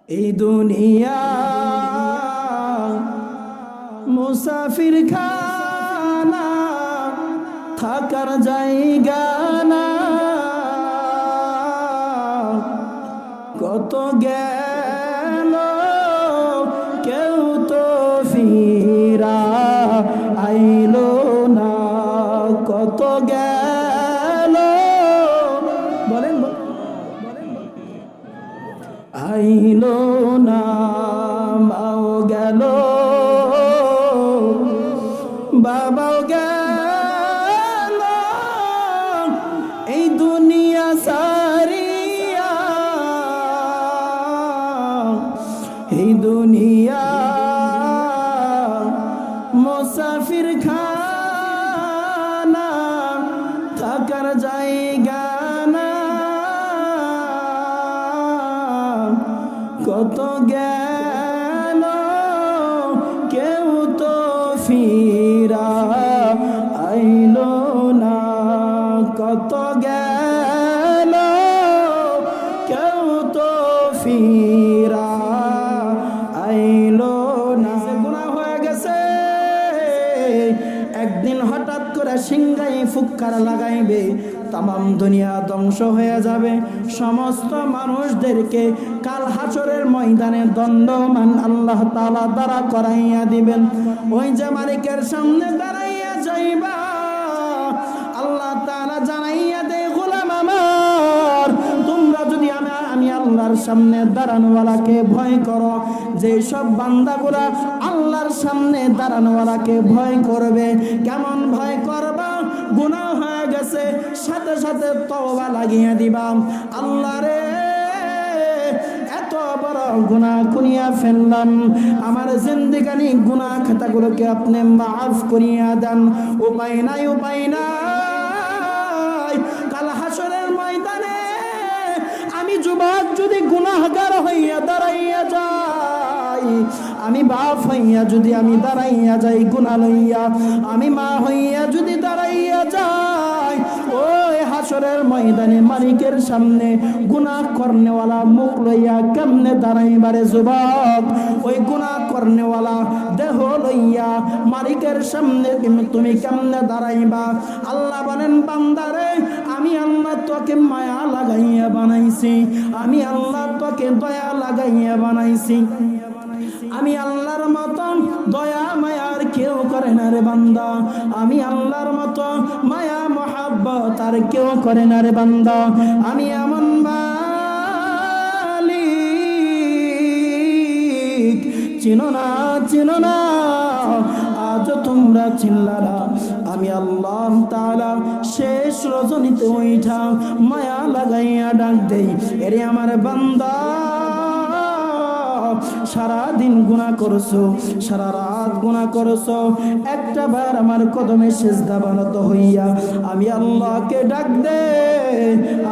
এই দুনিয়া মুসাফির খানা, থাকার জায়গা না। কত গেল কেউ তো ফিরা আইলো না। কত গেল বলেন আইলো না। মাও গেল বাবাও গেল এই দুনিয়া সারিয়া। এই দুনিয়া মুসাফির খানা, থাকার জায়গা না। কত গেল কেউ তো ফিরা আইলো না। কত গেল কেউ তো ফিরা আইলো না। গুনাহ হয়ে গেছে, একদিন হঠাৎ করে সিংহাই ফুৎকার লাগাইবে, তামাম দুনিয়া ধ্বংস হয়ে যাবে। সমস্ত মানুষদেরকে কাল হাসরের ময়দানে দণ্ডমান আল্লাহ তাআলা দ্বারা করাইয়া দিবেন। ওই যে মালিকের সামনে দাঁড়াইয়া যাইবা, আল্লাহ তাআলা জানাইয়া দে, গোলাম আমার, তোমরা যদি আমি আল্লাহর সামনে দাঁড়ানোওয়ালাকে ভয় করো, যে সব বান্দাগুলা আল্লাহর সামনে দাঁড়ানোওয়ালাকে ভয় করবে, কেমন ভয় করবা? গুনাহ হয়ে গেছে, সাথে সাথে তওবা লাগিয়ে দিবাম। আল্লাহ রে, এত বড় গুনাহ করিয়া ফেললাম, আমার জিন্দেগানি গুনাহ খাতাগুলোকে আপনি মাফ করিয়া দেন। উপায় নাই, উপায় নাই। কাল হাসরের ময়দানে আমি যুবক যদি গুনাহগার হইয়া দাঁড়াইয়া যাই, আমি বাপ হইয়া যদি আমি দাঁড়াইয়া যাই গুনাহ লইয়া, আমি মা হইয়া যদি দাঁড়াইয়া যাই, ওই হাসরের ময়দানে মালিকের সামনে গুনাহ করনেওয়ালা মুখ লইয়া কেমনে দাঁড়াইবারে যুবক? ওই গুনাহ করনেওয়ালা দেহ লইয়া মালিকের সামনে তুমি কেমনে দাঁড়াইবা? আল্লাহ বলেন, বান্দারে, আমি আল্লাহ তোকে মায়া লাগাইয়া বানাইছি, আমি আল্লাহ তোকে দয়া লাগাইয়া বানাইছি। আমি আল্লাহর মতন দয়া মায়ার কেউ করে না রে বান্দা। আমি আল্লাহর মতো মায়া মহাব্বত আর কেউ করে না রে বান্দা। আমি এমন মালিক, চিনো না, চিনো না, আজ তোমরা চিল্লারা। আমি আল্লাহ তাআলা শেষ রজনীতে ওইটা মায়া লাগাইয়া ডাক দেই, এরে আমার বান্দা, সারা দিন গুনাহ করছো, সারা রাত গুনাহ করছো, একটা বার আমার কদমে সিজদা বানত হইয়া আমি আল্লাহকে ডাক দে,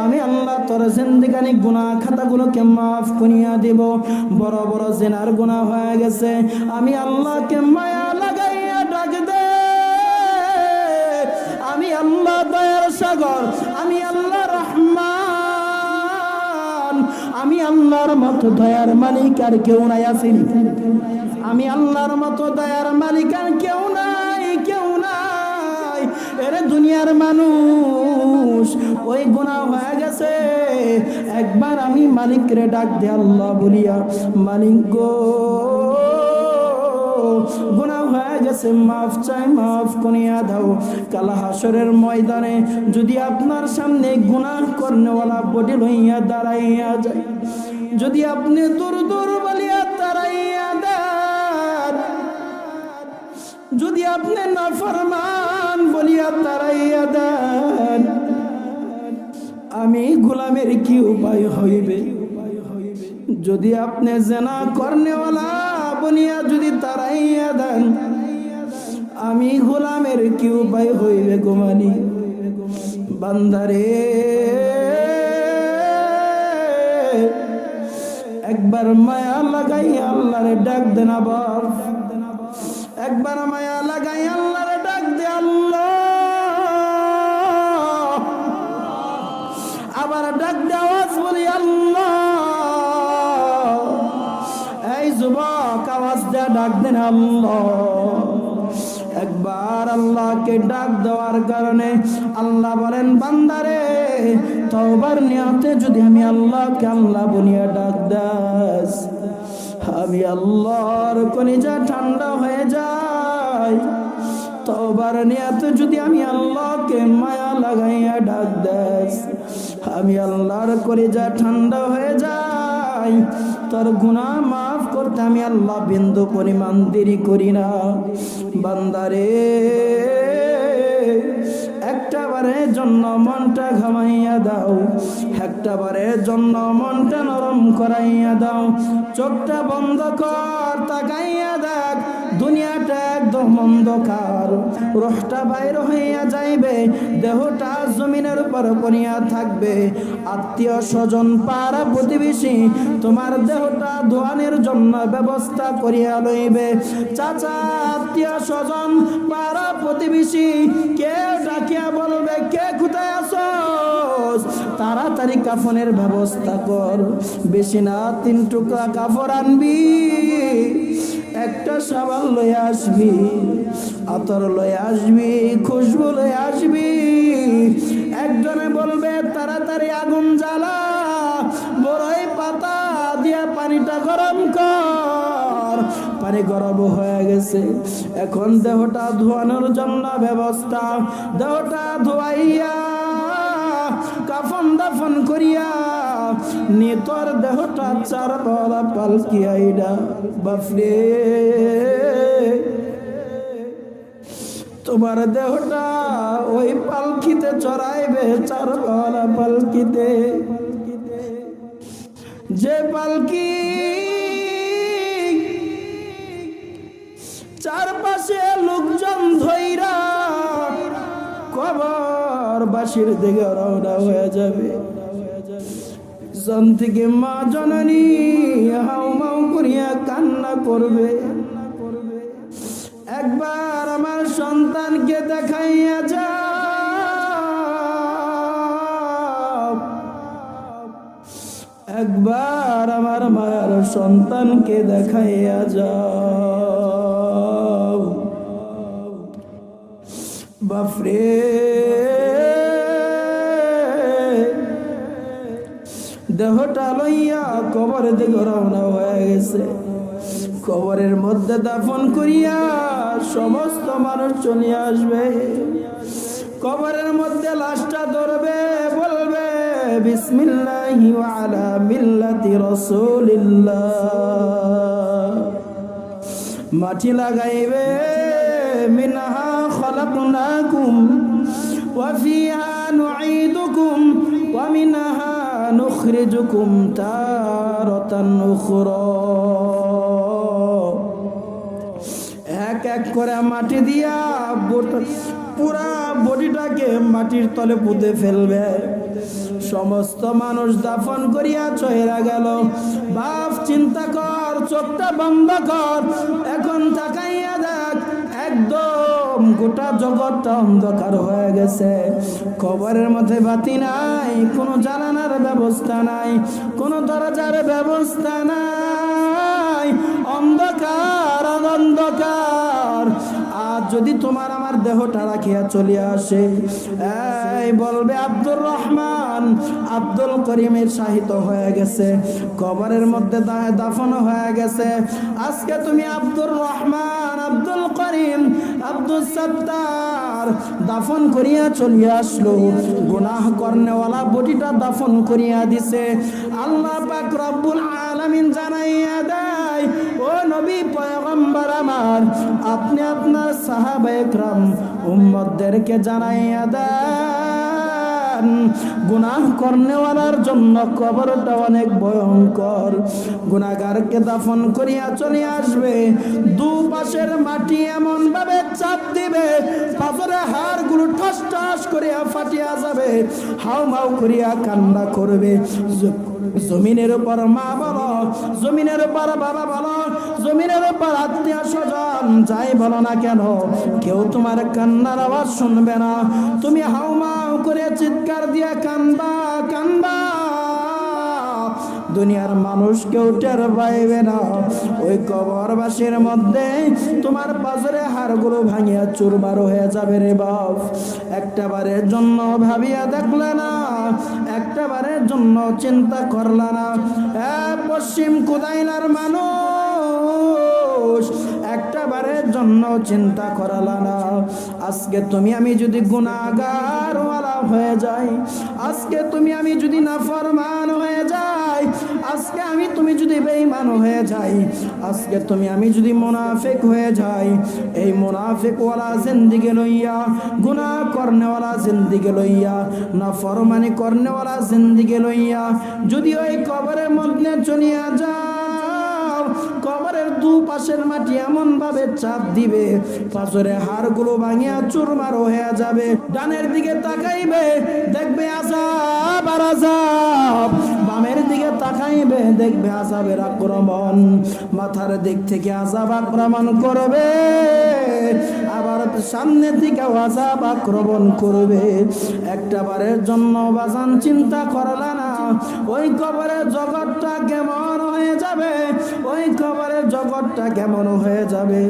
আমি আল্লাহ তোর জিন্দেগানি গুনাহ খাতাগুলোকে মাফ করিয়া দেব। বড় বড় জিনার গুনাহ হয়ে গেছে, আমি আল্লাহকে মায়া লাগাইয়া ডাক দে। আমি আল্লাহ দয়ার সাগর, আমি আল্লাহ রহমান, আমি আল্লাহর মতো দয়ার মালিক আর কেউ নাই। আসেনি? আমি আল্লাহর মতো দয়ার মালিক আর কেউ নাই, কেউ নাই। এরে দুনিয়ার মানুষ, ওই গুনাহ হয়ে গেছে, একবার আমি মালিকরে ডাক দে আল্লাহ বলিয়া, মালিক গো, গুনাহ হয়ে গেছে, মাফ চাই, মাফ করিয়া দাও। কাল হাসরের ময়দানে যদি আপনার সামনে গুনাহ করনেওয়ালা বডি লইয়া দাঁড়াইয়া যায়, যদি আপনি দূর দূর বলিয়া দাঁড়াইয়া দেন, যদি আপনি নাফরমান বলিয়া দাঁড়াইয়া দেন, আমি গোলামের কি উপায় হইবে? যদি আপনি জেনা করনেওয়ালা বলিয়া যদি তারাইয়া দেন, আমি গোলামের কি উপায় হইবে গো মালিক? বান্দারে, একবার মায়া লাগাই আল্লাহরে ডাক দেন, আবার একবার মায়া লাগাই আল্লাহরে ডাক দে, আল্লাহ, আবার ডাক দে, আওয়াজ বলি আল্লাহ। দেয়া ডাক দেন আল্লাহ। একবার আল্লাহকে ডাক দেওয়ার কারণে আল্লাহ বলেন বান্দারে তওবার নিয়তে যদি আমি আল্লাহকে আল্লাহ বলিয়া ডাক দাস, আমি আল্লাহর কলিজা ঠান্ডা হয়ে যায়। তওবার নিয়তে যদি আমি আল্লাহকে মায়া লাগাইয়া ডাক দাস, আমি আল্লাহর কলিজা ঠান্ডা হয়ে যায়। তোর গুনাহ মাফ করতে আমি আল্লাহ বিন্দু পরিমাণ দেরি করি না। বান্দারে একটা বারের জন্য মনটা ঘামাইয়া দাও, একটা বারের জন্য মনটা নরম করাইয়া দাও। চোখটা বন্ধ কর, তাকাইয়া দেখ দুনিয়াটা একদম অন্ধকার। রুহটা বাইর হইয়া যাইবে, দেহটা জমিনের উপর পড়িয়া থাকবে। আত্মীয় স্বজন পাড়া প্রতিবেশী তোমার দেহটা ধোয়ানোর জন্য ব্যবস্থা করিয়া লইবে। চাচা আত্মীয় স্বজন পাড়া প্রতিবেশী কেউ ডাকিয়া বলবে কে কোথায় আছোস, তাড়াতাড়ি কাফনের ব্যবস্থা কর। বেশি না 3 টুকরা কাপড় আনবি, একটা সাবান লয়ে আসবি, আতর লয়ে আসবি, খুশবু লয়ে আসবি। একজনে বলবে তাড়াতাড়ি আগুন জ্বালা, বড়ই পাতা দিয়া পানিটা গরম কর। পানি গরম হয়ে গেছে, এখন দেহটা ধোয়ানোর জন্য ব্যবস্থা। দেহটা ধোয়াইয়া কাফন দাফন করিয়া নিতর দেহটা 4 বলা পালকি আইডা। বাপরে তোমার দেহটা ওই পালকিতে চড়াইবে, 4 বলা পালকিতে। যে পালকি চারপাশে লোকজন ধইরা কবর বাসির দিকে রওনা হয়ে যাবে। জন থেকে মা জননী হাউমাউ করিয়া কান্না করবে, একবার আমার সন্তানকে দেখাইয়া যাও, একবার আমার মায়ের সন্তানকে দেখাইয়া যাও। বাপরে দেহটা লইয়া কবরের দিকে রওনা হয়ে গেছে। কবরের মধ্যে দাফন করিয়া সমস্ত মানুষ চলে আসবে। কবরের মধ্যে লাশটা ধরবে, বলবে বিসমিল্লাহি ওয়া আলা মিল্লাতি রাসূলিল্লাহ। মাটি লাগাইবে মিনহা খালাকনাকুম ওয়া ফিহা নুঈদুকুম ওয়া মিনহা নুখরিজুকুম তারাতান উখরা। এক এক করে মাটি দিয়া পুরা বডিটাকে মাটির তলে পুঁতে ফেলবে। সমস্ত মানুষ দাফন করিয়া চইরা গেল। বাপ চিন্তা কর, চোখটা বন্ধ কর, এখন তাকাইয়া দেখ একদম গোটা জগৎটা অন্ধকার হয়ে গেছে। কবরের মধ্যে বাতি নাই, কোনো জ্বালানোর ব্যবস্থা নাই, কোনো দরজার ব্যবস্থা নাই, অন্ধকার অন্ধকার। আর যদি তোমার আমার দেহটা রাখিয়া চলিয়া আসে, এই বলবে আব্দুর রহমান আব্দুল করিমের শাহিত হয়ে গেছে, কবরের মধ্যে দাফন হয়ে গেছে। আজকে তুমি আব্দুর রহমান আব্দুল করিম আব্দুল সত্তার দাফন করিয়া চলিয়া আসলো। গুনাহ করনেওয়ালা বডিটা দাফন করিয়া দিছে। আল্লাহ পাক রব্বুল আলামিন জানাইয়া দেয়, ও নবী পয়গম্বর আমার, আপনি আপনার সাহাবায়ে কেরাম উম্মতদেরকে জানাইয়া দেন, গুনাহ করনেওয়ালার জন্য কবরটা অনেক ভয়ঙ্কর। গুনাহগারকে দাফন করিয়া চলে আসবে, দুপাশের মাটি এমন ভাবে চাপ দিবে, পাথরের হাড়গুলো ঠাস ঠাস করিয়া ফাটিয়া যাবে, হাউমাউ করিয়া কান্না করবে। জমিনের উপর মা বলো, জমিনের উপর বাবা বলো, জমিনের উপর আত্মীয় স্বজন যাই বলো না কেন, কেউ তোমার কান্নার আওয়াজ শুনবে না। তুমি হাউমাউ করে চিৎকার দিয়া কান্দবা কান্দবা, দুনিয়ার মানুষ কেউ টের পাইবে না। ওই কবরবাসীর মধ্যে তোমার পাজরে হাড়গুলো ভাঙিয়া চুরমার হয়ে যাবে রে বাপ। একটাবারের জন্য ভাবিয়া দেখলে না, একটাবারের জন্য চিন্তা করলা না। পশ্চিম কুদাইলার মানুষ, একটাবারের জন্য চিন্তা করালা না। আজকে তুমি আমি যদি গুনাহগার ওয়ালা হয়ে যাই, আজকে তুমি আমি যদি নাফরমান হয়ে যাই, আজকে আমি তুমি যদি বেঈমান হয়ে যাই, আজকে তুমি আমি যদি মুনাফিক হয়ে যাই, এই মুনাফিক ওয়ালা জিন্দেগি লইয়া, গুনাহ করনেওয়ালা জিন্দেগি লইয়া, নাফরমানি করনেওয়ালা জিন্দেগি লইয়া যদি ওই কবরের মধ্যে চলিয়া যাও, কবরের দুপাশের মাটি এমন ভাবে চাপ দিবে পাঁচরে হাড়গুলো ভাঙিয়া চুরমার হয়ে যাবে। ডানের দিকে তাকাইবে দেখবে আযাব আর আযাব, বামের দিকে তাকাইবে দেখবে আযাবের আক্রমণ, মাথার দিক থেকে আযাব আক্রমণ করবে, আবার সামনে থেকে আযাব আক্রমণ করবে। একটাবারের জন্য বাজান চিন্তা করলা না ওই কবরের জগৎটা কেমন হয়ে যাবে, ওই কবরের জগৎটা কেমন হয়ে যাবে।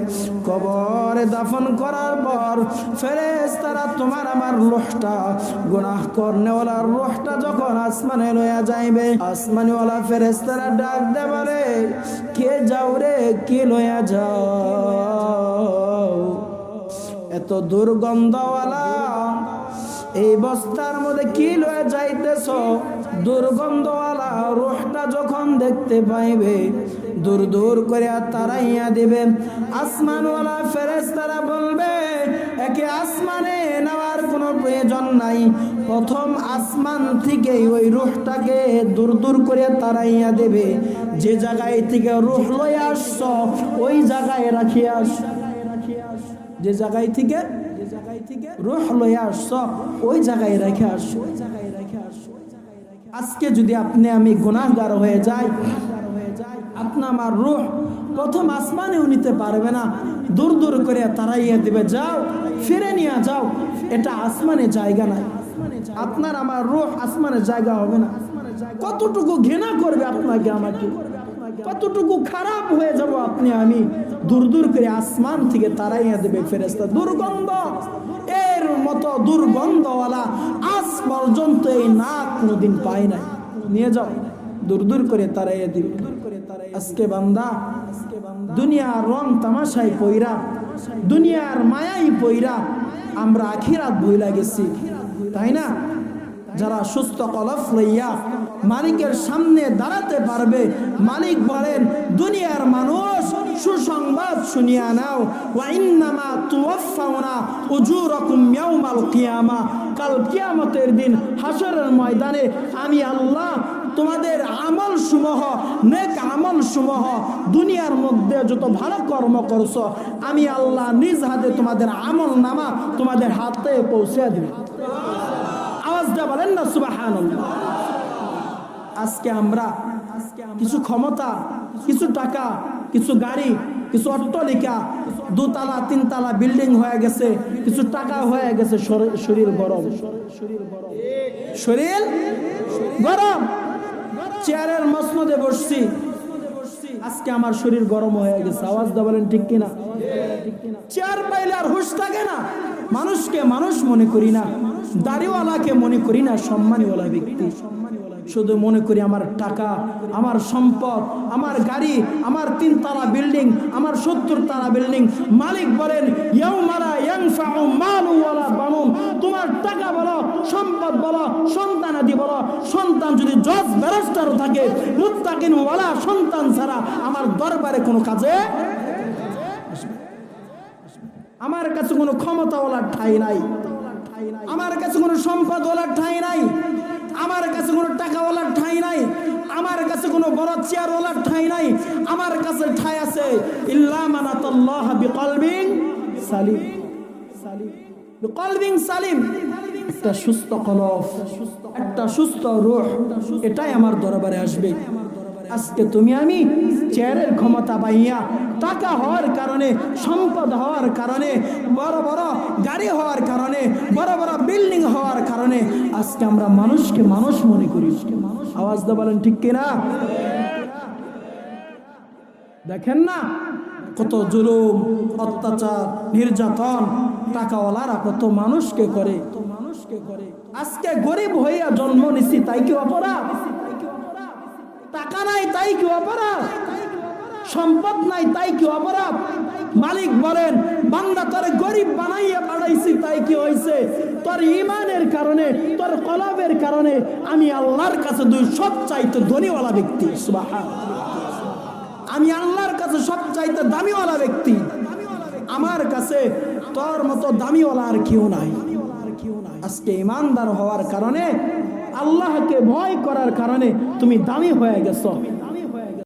কবরে দাফন করার পর ফেরেশতারা তোমার আমার রূহটা, গুনাহ করনেওয়ালার রূহটা যখন আসমানে লইয়া যাইবে, আসমানিওয়ালা ফেরেশতারা ডাক দে বলে, কে যাও রে, কে লইয়া যাও? এত দুর্গন্ধওয়ালা এই বস্তার মধ্যে কি লয়ে যাইতেছ? দুর্গন্ধওয়ালা রূহটা যখন দেখতে পাইবে দূর দূর করে তারাইয়া দিবেন। আসমানওয়ালা ফেরেশতারা বলবে, একে আসমানে নেওয়ার কোনো প্রয়োজন নাই, প্রথম আসমান থেকে ওই রূহটাকে দূর দূর করে তারাইয়া দেবে। যে জায়গায় থেকে রূহ লয়ে আসছ ওই জায়গায় রাখিয়ে আস, যে জায়গায় থেকে রূহ লয়ে আসছ ওই জায়গায় রেখে আস। আজকে যদি আপনি আমি গুনাহগার হয়ে যাই, আপনি আমার রূহ প্রথম আসমানেও নিতে পারবে না, দূর দূর করে তাড়াইয়া দিবে, যাও ফিরে নিয়ে যাও, এটা আসমানে জায়গা নাই। আপনার আমার রূহ আসমানের জায়গা হবে না। কতটুকু ঘৃণা করবে আপনাকে আমাকে, কতটুকু খারাপ হয়ে যাব আপনি আমি, দূর দূর করে আসমান থেকে তাড়াইয়া দেবে ফেরেশতা। দুর্গন্ধ, এর মতো দুর্গন্ধওয়ালা আজ পর্যন্ত এই নাক কোনোদিন পাই নাই। নিয়ে যাও, দূর দূর করে তাড়াইয়া দিবে। আজকে বান্দা দুনিয়ার রং তামাশাই পইরা, দুনিয়ার মায়াই পইরা আমরা আখিরাত ভুইলা গেছি, তাই না? যারা সুস্থ কলফ লইয়া মালিকের সামনে দাঁড়াতে পারবে, মালিক বলেন দুনিয়ার মানুষ সুসংবাদ শুনিয়া নাও, ওয়া ইন্নামা তুওয়াফাউনা উজুরাকুম ইয়াউমাল কিয়ামা, কাল কিয়ামতের দিন হাসরের ময়দানে আমি আল্লাহ তোমাদের আমল সমূহ, নেক আমল সমূহ, দুনিয়ার মধ্যে যত ভালো কর্ম করছো আমি আল্লাহ নিজ হাতে তোমাদের আমল নামা তোমাদের হাতে পৌঁছে দেব। আওয়াজটা বলেন না সুবহানাল্লাহ। আজকে আমরা কিছু ক্ষমতা, কিছু টাকা, কিছু গাড়ি, কিছু অট্টালিকা, দুতলা তিনতলা বিল্ডিং হয়ে গেছে, কিছু টাকা হয়ে গেছে, শরীর গরম, শরীর গরম। চেয়ারের মসনদে বসছি, আজকে আমার শরীর গরম হয়ে গেছে। আওয়াজটা বলেন ঠিক কিনা? চেয়ার পাইলে আর হুঁশ থাকে না। মানুষকে মানুষ মনে করি না, দাড়িওয়ালাকে মনে করি না সম্মানীওয়ালা ব্যক্তি, শুধু মনে করি আমার টাকা, আমার সম্পদ, আমার গাড়ি, আমার 3 তলা বিল্ডিং, আমার 70 তলা বিল্ডিং। মালিক বলেন ইয়াউমা লা ইয়ানফাউ মালু ওয়ালা বানুন, তোমার টাকা বলো, সম্পদ বলো, সন্তানাদি বলো, সন্তান যদি জজ ব্যারিস্টারও থাকে, মুত্তাকিন ওয়ালা সন্তান ছাড়া আমার দরবারে কোনো কাজে আসবে। আমার কাছে কোনো ক্ষমতাওয়ালার ঠাঁই নাই, আমার কাছে কোনো সম্পদওয়ালার ঠাঁই নাই, আমার কাছে কোনো টাকাওয়ালার ঠাঁই নাই, আমার কাছে কোনো বড় চেয়ারওয়ালার ঠাঁই নাই। আমার কাছে ঠাঁই আছে ইল্লা মানাতাল্লাহ বিকলবিন সালিম, বিকলবিন সালিম, একটা সুস্থ কলব, একটা সুস্থ রূহ, এটাই আমার দরবারে আসবে। আজকে তুমি আমি চেয়ারের ক্ষমতা পাইয়া, টাকা হওয়ার কারণে, সম্পদ হওয়ার কারণে, বড় বড় গাড়ি হওয়ার কারণে, বড় বড় বিল্ডিং হওয়ার কারণে আজকে আমরা মানুষকে মানুষ মনে করি। আওয়াজ দিয়ে বলেন ঠিক কিনা? দেখেন না কত জুলুম, অত্যাচার, নির্যাতন টাকাওয়ালারা কত মানুষকে করে। আজকে গরিব হইয়া জন্ম নিছি তাই কি অপরাধ? টাকা নাই তাই কি অপরাধ? সম্পদ নাই তাই কি অপরাধ? মালিক বলেন, বান্দা তোরে গরিব বানাইয়া পাঠাইছি তাই কি হইছে? তোর ঈমানের কারণে, তোর কলবের কারণে আমি আল্লাহর কাছে সবচাইতে ধনীওয়ালা ব্যক্তি। সুবহানাল্লাহ, আমি আল্লাহর কাছে সবচাইতে দামিওয়ালা ব্যক্তি। আমার কাছে তোর মতো দামিওয়ালা আর কেউ নাই। আজকে ইমানদার হওয়ার কারণে, আল্লাহকে ভয় করার কারণে তুমি দামি হয়ে গেছো।